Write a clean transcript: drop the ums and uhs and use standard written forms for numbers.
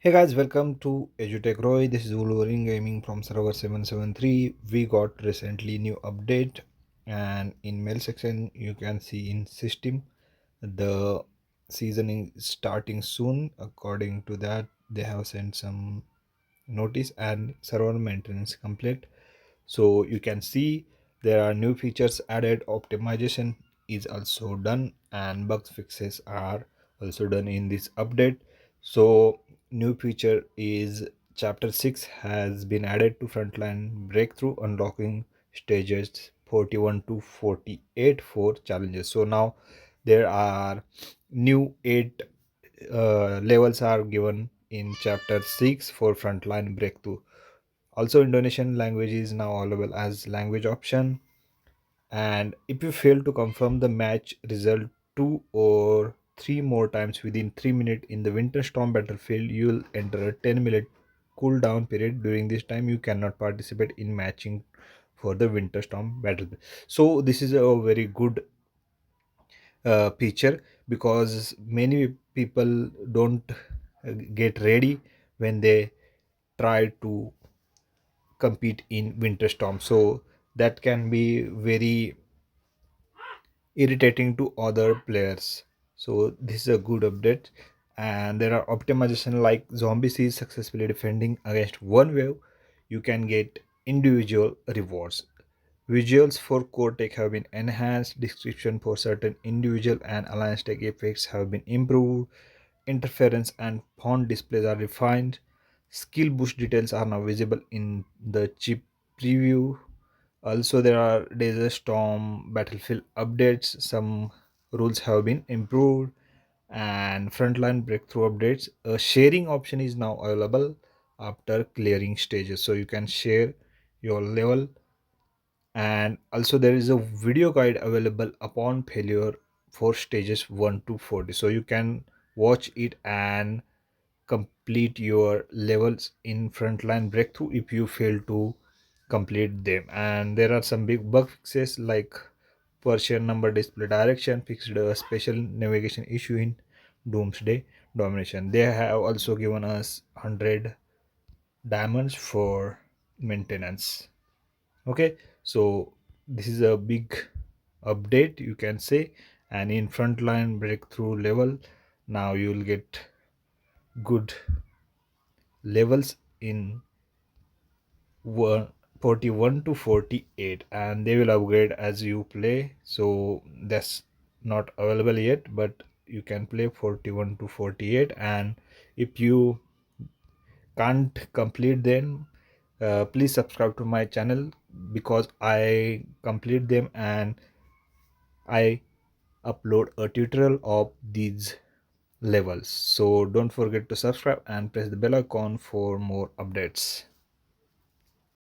Hey guys, welcome to EduTech Roy. This is Wolverine Gaming from server 773. We got recently new update, and in mail section you can see in system the seasoning starting soon. According to that, they have sent some notice and server maintenance complete. So you can see there are new features added, optimization is also done, and bug fixes are also done in this update. So new feature is chapter 6 has been added to frontline breakthrough, unlocking stages 41 to 48 for challenges. So now there are new 8 levels are given in chapter 6 for frontline breakthrough. Also, Indonesian language is now available as language option. And if you fail to confirm the match result two or three more times within 3 minutes in the winter storm battlefield, you will enter a 10-minute cooldown period. During this time, you cannot participate in matching for the winter storm battlefield. So this is a very good feature because many people don't get ready when they try to compete in winter storm, so that can be very irritating to other players. So this is a good update, and there are optimization like zombies is successfully defending against one wave. You can get individual rewards. Visuals for core tech have been enhanced. Description for certain individual and alliance tech effects have been improved. Interference and font displays are refined. Skill boost details are now visible in the chip preview. Also, there are Desert Storm Battlefield updates. Some rules have been improved, and frontline breakthrough updates. A sharing option is now available after clearing stages, so you can share your level. And also, there is a video guide available upon failure for stages 1 to 40, so you can watch it and complete your levels in frontline breakthrough if you fail to complete them. And there are some big bug fixes like Persian number display direction fixed a special navigation issue in Doomsday Domination. They have also given us 100 diamonds for maintenance. Okay, so this is a big update, you can say. And in frontline breakthrough level, now you will get good levels in 41 to 48, and they will upgrade as you play. So that's not available yet, but you can play 41 to 48. And if you can't complete them, please subscribe to my channel because I complete them and I upload a tutorial of these levels. So don't forget to subscribe and press the bell icon for more updates.